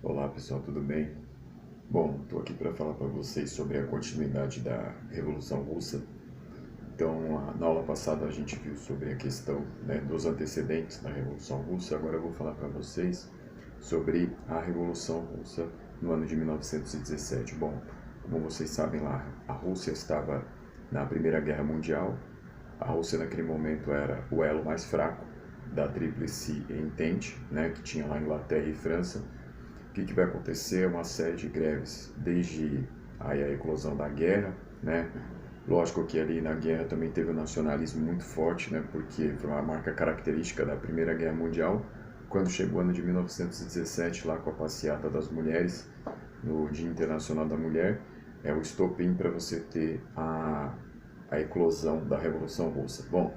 Olá pessoal, tudo bem? Bom, estou aqui para falar para vocês sobre a continuidade da Revolução Russa. Então, na aula passada a gente viu sobre a questão, né, dos antecedentes da Revolução Russa. Agora eu vou falar para vocês sobre a Revolução Russa no ano de 1917. Bom, como vocês sabem lá, a Rússia estava na Primeira Guerra Mundial. A Rússia naquele momento era o elo mais fraco da Tríplice Entente, né, que tinha lá Inglaterra e França. O que vai acontecer? Uma série de greves, desde aí a eclosão da guerra, né? Lógico que ali na guerra também teve um nacionalismo muito forte, né? Porque foi uma marca característica da Primeira Guerra Mundial. Quando chegou o ano de 1917, lá com a passeata das mulheres, no Dia Internacional da Mulher, é o estopim para você ter a eclosão da Revolução Russa. Bom,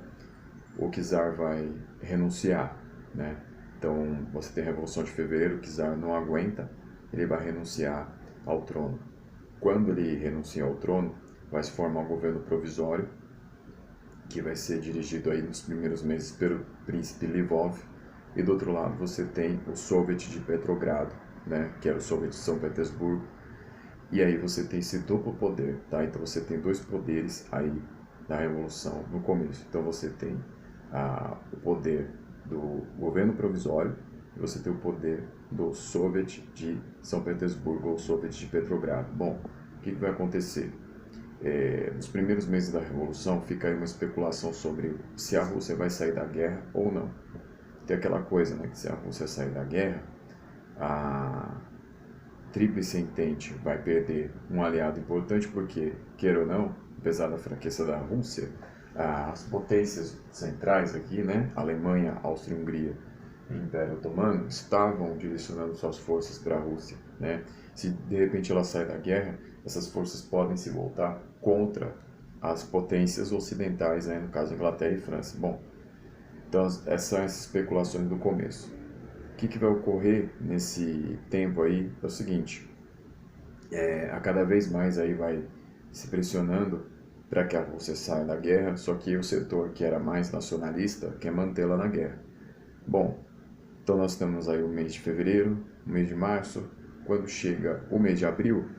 o czar vai renunciar, né? Então, você tem a Revolução de Fevereiro, o czar não aguenta, ele vai renunciar ao trono. Quando ele renuncia ao trono, vai se formar um governo provisório, que vai ser dirigido aí nos primeiros meses pelo príncipe Lvov, e do outro lado você tem o Soviet de Petrogrado, né, que era o Soviet de São Petersburgo, e aí você tem esse duplo poder, tá? Então você tem dois poderes aí da Revolução no começo. Então você tem o poder do governo provisório e você tem o poder do Soviet de São Petersburgo ou Soviet de Petrogrado. Bom, o que vai acontecer? Nos primeiros meses da Revolução fica aí uma especulação sobre se a Rússia vai sair da guerra ou não. Tem aquela coisa, né, que se a Rússia sair da guerra, a Tríplice Entente vai perder um aliado importante porque, queira ou não, apesar da fraqueza da Rússia, as potências centrais aqui, né, Alemanha, Áustria e Hungria e Império Otomano, estavam direcionando suas forças para a Rússia, né? Se de repente ela sai da guerra, essas forças podem se voltar contra as potências ocidentais, né, no caso Inglaterra e França. Bom, então essas são as especulações do começo. O que vai ocorrer nesse tempo aí é o seguinte: a cada vez mais aí vai se pressionando para que a Rússia saia da guerra, só que o setor que era mais nacionalista quer mantê-la na guerra. Bom, então nós temos aí o mês de fevereiro, o mês de março. Quando chega o mês de abril,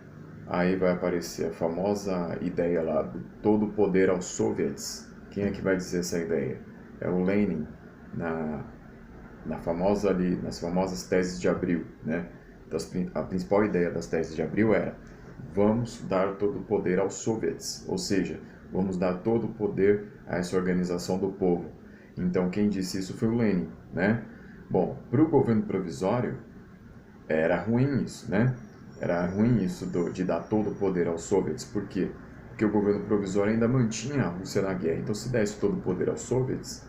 aí vai aparecer a famosa ideia lá do todo o poder aos soviets. Quem é que vai dizer essa ideia? É o Lenin, nas famosas teses de abril, né? Então, a principal ideia das teses de abril era: vamos dar todo o poder aos soviets, ou seja, vamos dar todo o poder a essa organização do povo. Então, quem disse isso foi o Lenin, né? Bom, para o governo provisório, era ruim isso, né? Era ruim isso de dar todo o poder aos soviets. Por quê? Porque o governo provisório ainda mantinha a Rússia na guerra. Então, se desse todo o poder aos soviets,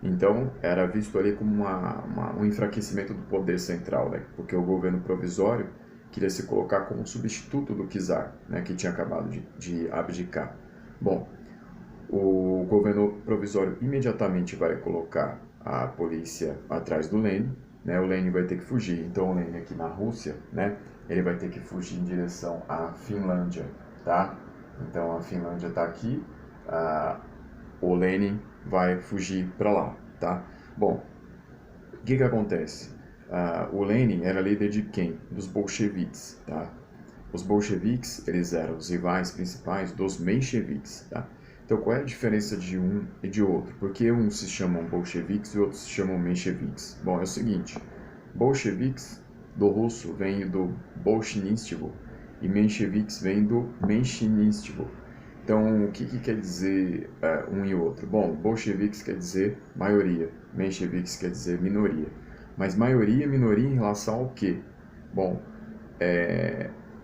então era visto ali como um enfraquecimento do poder central, né? Porque o governo provisório queria se colocar como substituto do czar, né? Que tinha acabado de abdicar. Bom, o governo provisório imediatamente vai colocar a polícia atrás do Lenin, né? O Lenin vai ter que fugir. Então o Lenin aqui na Rússia, né? Ele vai ter que fugir em direção à Finlândia, tá? Então a Finlândia está aqui, o Lenin vai fugir para lá, tá? Bom, o que acontece? O Lenin era líder de quem? Dos bolcheviques, tá? Os bolcheviques, eles eram os rivais principais dos mencheviques, tá? Então, qual é a diferença de um e de outro? Por que uns se chamam bolcheviques e outros se chamam mencheviques? Bom, é o seguinte: bolcheviques, do russo, vem do bolshinistivo, e mencheviques vem do menshinistivo. Então, o que quer dizer um e outro? Bom, bolcheviques quer dizer maioria, mencheviques quer dizer minoria. Mas maioria e minoria em relação ao quê? Bom,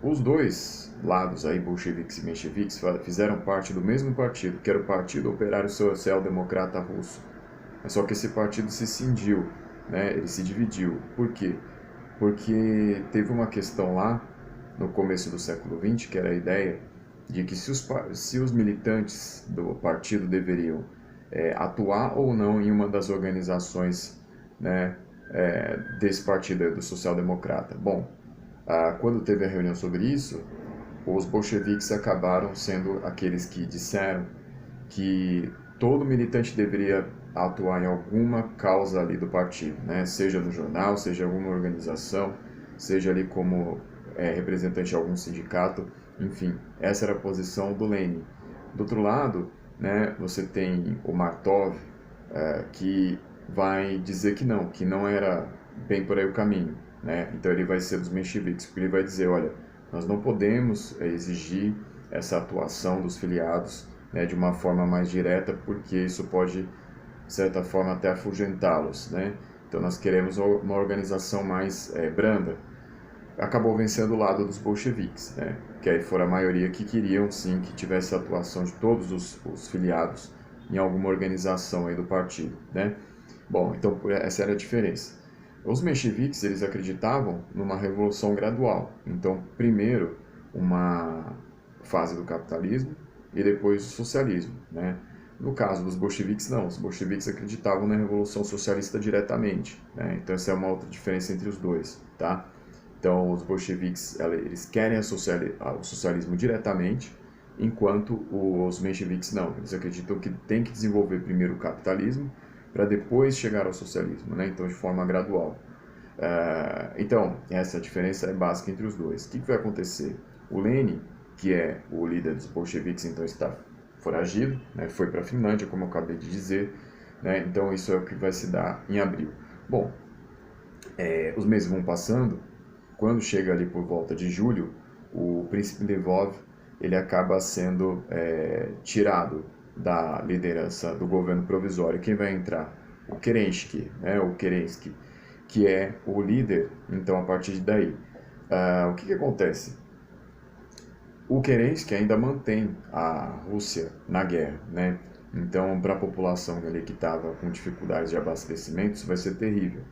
os dois lados aí, bolcheviques e mencheviques, fizeram parte do mesmo partido, que era o Partido Operário Social Democrata Russo. Mas só que esse partido se cindiu, né? Ele se dividiu. Por quê? Porque teve uma questão lá no começo do século XX, que era a ideia de que se os militantes do partido deveriam atuar ou não em uma das organizações, né, desse partido do social-democrata. Bom, quando teve a reunião sobre isso, os bolcheviques acabaram sendo aqueles que disseram que todo militante deveria atuar em alguma causa ali do partido, né? Seja no jornal, seja em alguma organização, seja ali como representante de algum sindicato, enfim, essa era a posição do Lenin. Do outro lado, né, você tem o Martov, que vai dizer que não era bem por aí o caminho, né? Então ele vai ser dos mencheviques, porque ele vai dizer, olha, nós não podemos exigir essa atuação dos filiados, né, de uma forma mais direta, porque isso pode, de certa forma, até afugentá-los, né? Então nós queremos uma organização mais branda. Acabou vencendo o lado dos bolcheviques, né? Que aí foram a maioria que queriam sim que tivesse a atuação de todos os filiados em alguma organização aí do partido, né? Bom, então essa era a diferença. Os mencheviques, eles acreditavam numa revolução gradual. Então, primeiro uma fase do capitalismo e depois o socialismo, né? No caso dos bolcheviques, não. Os bolcheviques acreditavam na revolução socialista diretamente, né? Então essa é uma outra diferença entre os dois, tá? Então, os bolcheviques, eles querem o socialismo diretamente, enquanto os mencheviques não. Eles acreditam que tem que desenvolver primeiro o capitalismo para depois chegar ao socialismo, né? Então, de forma gradual. Então, essa diferença é básica entre os dois. O que vai acontecer? O Lenin, que é o líder dos bolcheviques, então está foragido, né? Foi para a Finlândia, como eu acabei de dizer, né? Então, isso é o que vai se dar em abril. Bom, os meses vão passando. Quando chega ali por volta de julho, o príncipe Lvov ele acaba sendo tirado da liderança do governo provisório. Quem vai entrar? O Kerensky, né? O Kerensky, que é o líder. Então, a partir daí, o que acontece? O Kerensky ainda mantém a Rússia na guerra, né? Então, para a população ali que estava com dificuldades de abastecimento, isso vai ser terrível.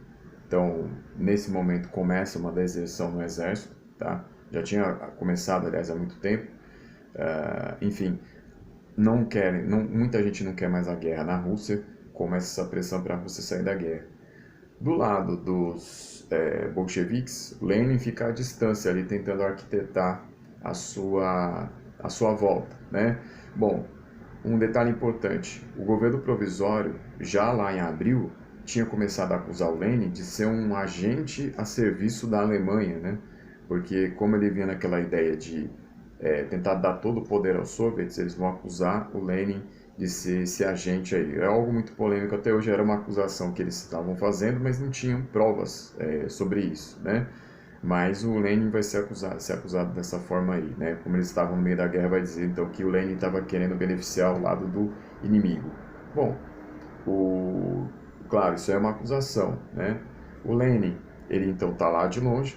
Então, nesse momento começa uma deserção no exército, tá? Já tinha começado, aliás, há muito tempo. Enfim, muita gente não quer mais a guerra na Rússia, começa essa pressão para a Rússia sair da guerra. Do lado dos bolcheviques, Lenin fica à distância ali, tentando arquitetar a sua volta, né? Bom, um detalhe importante, o governo provisório, já lá em abril, tinha começado a acusar o Lenin de ser um agente a serviço da Alemanha, né? Porque como ele vinha naquela ideia de tentar dar todo o poder aos soviets, eles vão acusar o Lenin de ser esse agente aí. É algo muito polêmico, até hoje era uma acusação que eles estavam fazendo, mas não tinham provas sobre isso, né? Mas o Lenin vai ser acusado dessa forma aí, né? Como eles estavam no meio da guerra, vai dizer então que o Lenin estava querendo beneficiar o lado do inimigo. Bom, claro, isso é uma acusação, né? O Lenin, ele então está lá de longe,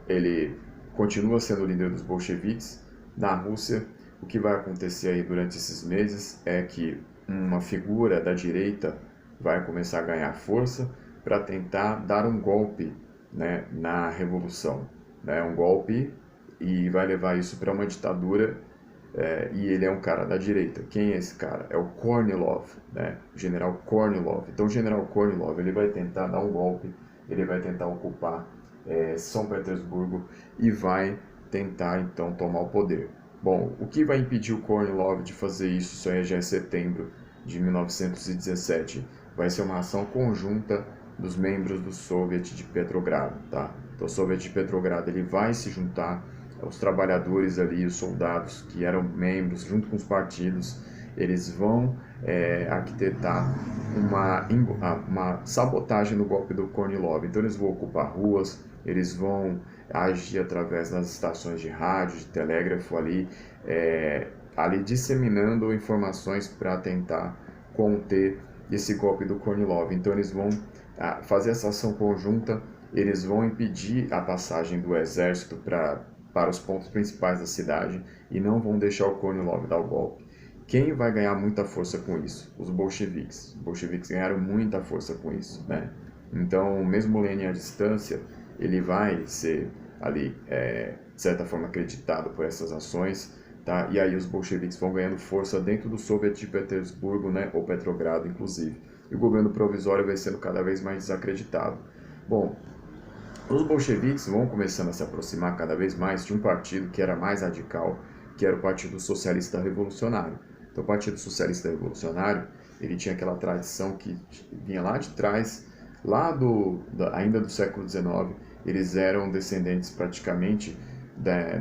ele continua sendo o líder dos bolcheviques. Na Rússia, o que vai acontecer aí durante esses meses é que uma figura da direita vai começar a ganhar força para tentar dar um golpe, né, na revolução, né, um golpe, e vai levar isso para uma ditadura. E ele é um cara da direita. Quem é esse cara? É o Kornilov, né? O general Kornilov. Então o general Kornilov ele vai tentar dar um golpe, ele vai tentar ocupar São Petersburgo e vai tentar então tomar o poder. Bom, o que vai impedir o Kornilov de fazer isso? Isso aí já é setembro de 1917. Vai ser uma ação conjunta dos membros do Soviet de Petrogrado, tá? Então o Soviet de Petrogrado ele vai se juntar, os trabalhadores ali, os soldados que eram membros, junto com os partidos, eles vão arquitetar uma sabotagem no golpe do Kornilov. Então eles vão ocupar ruas, eles vão agir através das estações de rádio, de telégrafo ali disseminando informações para tentar conter esse golpe do Kornilov. Então eles vão fazer essa ação conjunta, eles vão impedir a passagem do exército para os pontos principais da cidade e não vão deixar o Kornilov dar o golpe. Quem vai ganhar muita força com isso? Os bolcheviques. Os bolcheviques ganharam muita força com isso, né? Então, mesmo Lenin à distância, ele vai ser ali, de certa forma, acreditado por essas ações, tá? E aí os bolcheviques vão ganhando força dentro do Soviet de Petersburgo, né? Ou Petrogrado, inclusive. E o governo provisório vai sendo cada vez mais desacreditado. Bom, os bolcheviques vão começando a se aproximar cada vez mais de um partido que era mais radical, que era o Partido Socialista Revolucionário. Então, o Partido Socialista Revolucionário, ele tinha aquela tradição que vinha lá de trás, ainda do século XIX, eles eram descendentes praticamente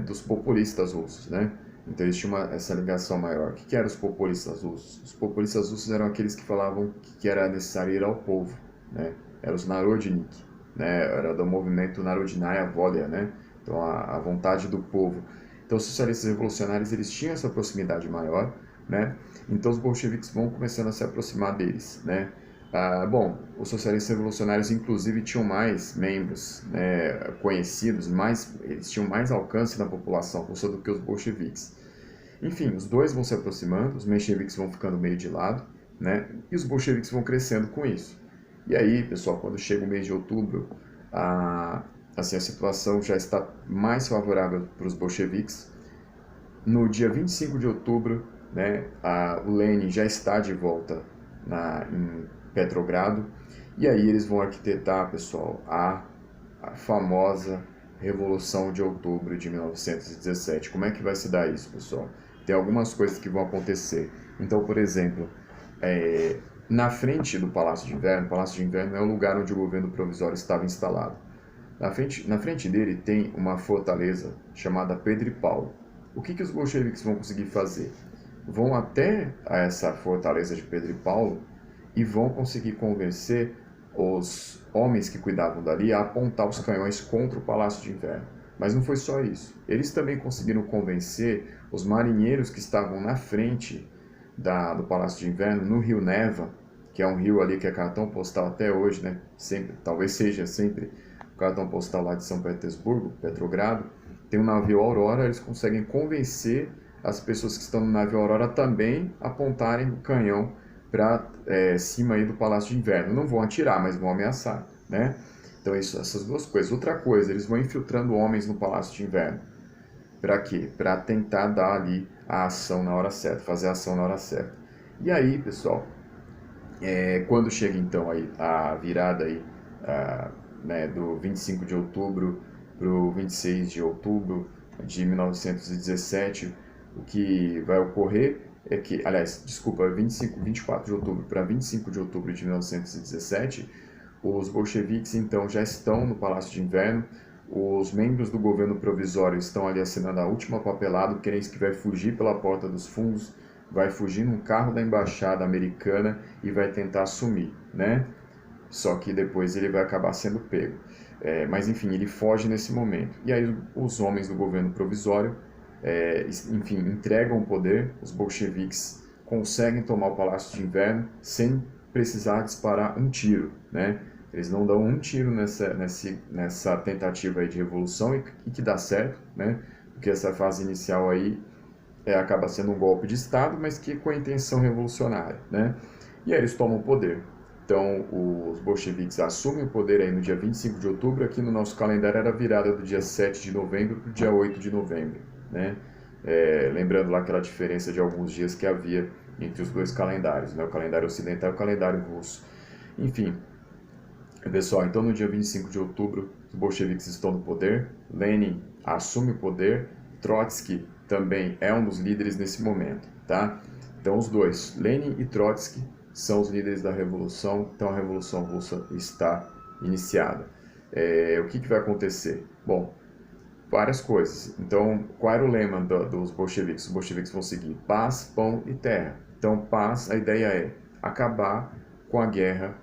dos populistas russos, né? Então eles tinham essa ligação maior. O que eram os populistas russos? Os populistas russos eram aqueles que falavam que era necessário ir ao povo, né? Eram os Narodnik, né? Era do movimento Narodnaya Volia, né? Então a vontade do povo. Então os socialistas revolucionários eles tinham essa proximidade maior, né? Então os bolcheviques vão começando a se aproximar deles, né? Bom, os socialistas revolucionários inclusive tinham mais membros, né, conhecidos, eles tinham mais alcance na população russa do que os bolcheviques. Enfim, os dois vão se aproximando, os mencheviques vão ficando meio de lado, né, e os bolcheviques vão crescendo com isso. E aí, pessoal, quando chega o mês de outubro, assim, a situação já está mais favorável para os bolcheviques. No dia 25 de outubro, né, o Lenin já está de volta em Petrogrado, e aí eles vão arquitetar, pessoal, a famosa Revolução de Outubro de 1917. Como é que vai se dar isso, pessoal? Tem algumas coisas que vão acontecer. Então, por exemplo, na frente do Palácio de Inverno, o Palácio de Inverno é o lugar onde o governo provisório estava instalado. Na frente dele tem uma fortaleza chamada Pedro e Paulo. O que os bolcheviques vão conseguir fazer? Vão até essa fortaleza de Pedro e Paulo e vão conseguir convencer os homens que cuidavam dali a apontar os canhões contra o Palácio de Inverno. Mas não foi só isso. Eles também conseguiram convencer os marinheiros que estavam na frente do Palácio de Inverno, no Rio Neva, que é um rio ali que é cartão postal até hoje, né? Sempre, talvez seja sempre o cartão postal lá de São Petersburgo, Petrogrado. Tem um navio Aurora, eles conseguem convencer as pessoas que estão no navio Aurora também apontarem o canhão para cima aí do Palácio de Inverno. Não vão atirar, mas vão ameaçar, né? Então essas duas coisas. Outra coisa, eles vão infiltrando homens no Palácio de Inverno. Para quê? Para tentar dar ali a ação na hora certa, fazer a ação na hora certa. E aí, pessoal, quando chega então aí a virada aí, né, do 25 de outubro para o 26 de outubro de 1917, o que vai ocorrer é que, aliás, desculpa, 24 de outubro para 25 de outubro de 1917, os bolcheviques então já estão no Palácio de Inverno, os membros do governo provisório estão ali assinando a última papelada, querendo que vai fugir pela porta dos fundos, vai fugir num carro da embaixada americana e vai tentar assumir, né? Só que depois ele vai acabar sendo pego. Mas enfim, ele foge nesse momento. E aí os homens do governo provisório, enfim, entregam o poder, os bolcheviques conseguem tomar o Palácio de Inverno sem precisar disparar um tiro, né? Eles não dão um tiro nessa tentativa aí de revolução e que dá certo, né? Porque essa fase inicial aí acaba sendo um golpe de Estado, mas que com a intenção revolucionária, né? E aí eles tomam o poder. Então, os bolcheviques assumem o poder aí no dia 25 de outubro, aqui no nosso calendário era a virada do dia 7 de novembro para o dia 8 de novembro, né? Lembrando lá aquela diferença de alguns dias que havia entre os dois calendários, né? O calendário ocidental e o calendário russo. Enfim, pessoal, então no dia 25 de outubro, os bolcheviques estão no poder, Lenin assume o poder, Trotsky também é um dos líderes nesse momento, tá? Então os dois, Lenin e Trotsky, são os líderes da revolução, então a revolução russa está iniciada. O que vai acontecer? Bom, várias coisas. Então, qual era o lema dos bolcheviques? Os bolcheviques vão seguir paz, pão e terra. Então, paz, a ideia é acabar com a guerra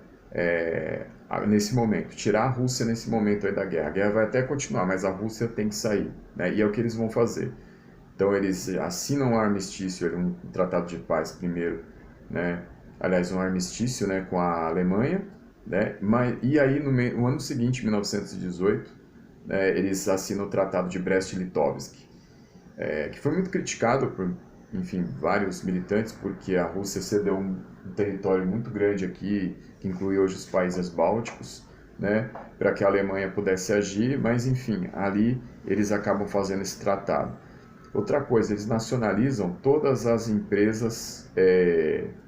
nesse momento, tirar a Rússia nesse momento aí da guerra. A guerra vai até continuar, mas a Rússia tem que sair, né? E é o que eles vão fazer. Então, eles assinam um armistício, um tratado de paz primeiro, né? Aliás, um armistício, né, com a Alemanha, né? E aí, no ano seguinte, 1918, eles assinam o Tratado de Brest-Litovsk, que foi muito criticado por, enfim, vários militantes, porque a Rússia cedeu um território muito grande aqui, que inclui hoje os países bálticos, né, para que a Alemanha pudesse agir, mas, enfim, ali eles acabam fazendo esse tratado. Outra coisa, eles nacionalizam todas as empresas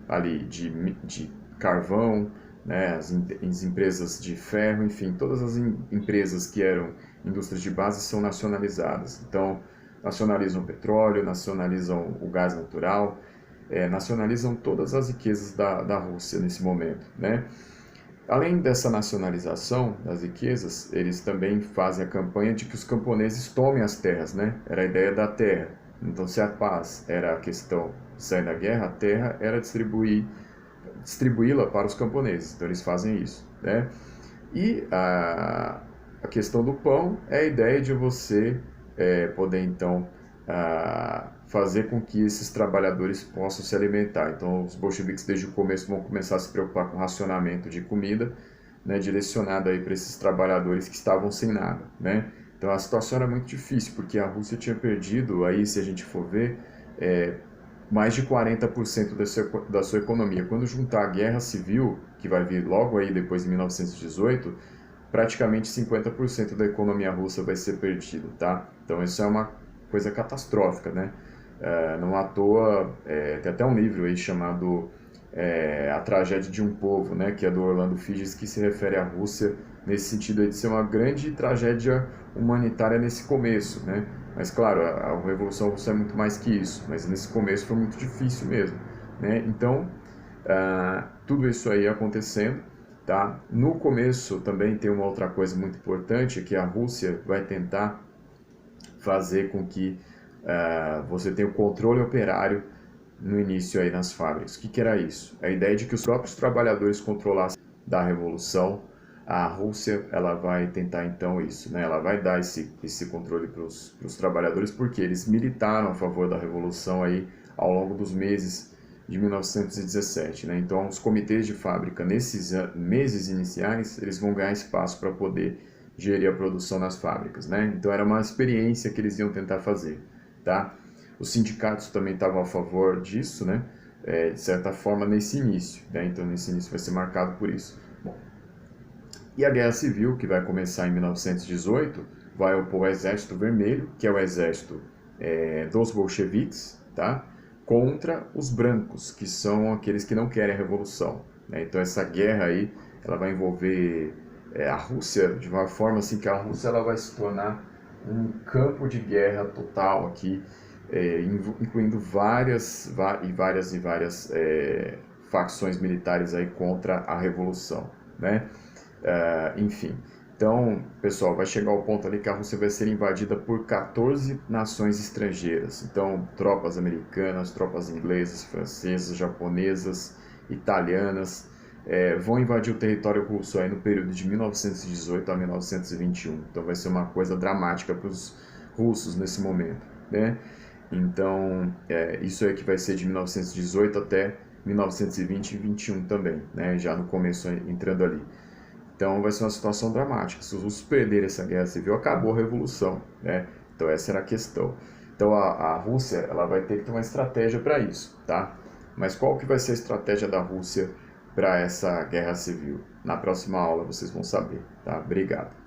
ali de carvão, né, as empresas de ferro, enfim, todas as empresas que eram indústrias de base são nacionalizadas. Então, nacionalizam o petróleo, nacionalizam o gás natural, nacionalizam todas as riquezas da Rússia nesse momento, né? Além dessa nacionalização das riquezas, eles também fazem a campanha de que os camponeses tomem as terras, né? Era a ideia da terra. Então, se a paz era a questão de sair da guerra, a terra era distribuí-la para os camponeses. Então, eles fazem isso, né? E a questão do pão é a ideia de você poder, então, fazer com que esses trabalhadores possam se alimentar. Então, os bolcheviques, desde o começo, vão começar a se preocupar com o racionamento de comida, né, direcionado aí para esses trabalhadores que estavam sem nada, né? Então, a situação era muito difícil, porque a Rússia tinha perdido, aí, se a gente for ver, mais de 40% da sua economia. Quando juntar a guerra civil, que vai vir logo aí depois de 1918, praticamente 50% da economia russa vai ser perdido, tá? Então isso é uma coisa catastrófica, né? Não à toa, tem até um livro aí chamado A Tragédia de um Povo, né? Que é do Orlando Figes, que se refere à Rússia nesse sentido aí de ser uma grande tragédia humanitária nesse começo, né? Mas claro, a Revolução Russa é muito mais que isso, mas nesse começo foi muito difícil mesmo, né? Então, tudo isso aí acontecendo, tá? No começo também tem uma outra coisa muito importante, que a Rússia vai tentar fazer com que você tenha o controle operário no início aí nas fábricas. O que era isso? A ideia de que os próprios trabalhadores controlassem da revolução. A Rússia, ela vai tentar então isso, né? Ela vai dar esse controle para os trabalhadores, porque eles militaram a favor da revolução aí ao longo dos meses de 1917, né? Então, os comitês de fábrica, nesses meses iniciais, eles vão ganhar espaço para poder gerir a produção nas fábricas, né? Então, era uma experiência que eles iam tentar fazer, tá? Os sindicatos também estavam a favor disso, né? De certa forma, nesse início, né? Então, nesse início vai ser marcado por isso. Bom, e a Guerra Civil, que vai começar em 1918, vai opor o Exército Vermelho, que é o exército dos bolcheviques, tá? Contra os brancos, que são aqueles que não querem a revolução, né? Então essa guerra aí, ela vai envolver a Rússia de uma forma assim que a Rússia ela vai se tornar um campo de guerra total aqui, incluindo várias facções militares aí contra a revolução, né? Enfim, então, pessoal, vai chegar ao ponto ali que a Rússia vai ser invadida por 14 nações estrangeiras. Então, tropas americanas, tropas inglesas, francesas, japonesas, italianas, vão invadir o território russo aí no período de 1918 a 1921. Então, vai ser uma coisa dramática para os russos nesse momento, né? Então, isso aí que vai ser de 1918 até 1920 e 21 também, né? Já no começo, entrando ali. Então vai ser uma situação dramática. Se os russos perderem essa guerra civil, acabou a revolução, né? Então essa era a questão. Então a Rússia ela vai ter que ter uma estratégia para isso, tá? Mas qual que vai ser a estratégia da Rússia para essa guerra civil? Na próxima aula vocês vão saber, tá? Obrigado.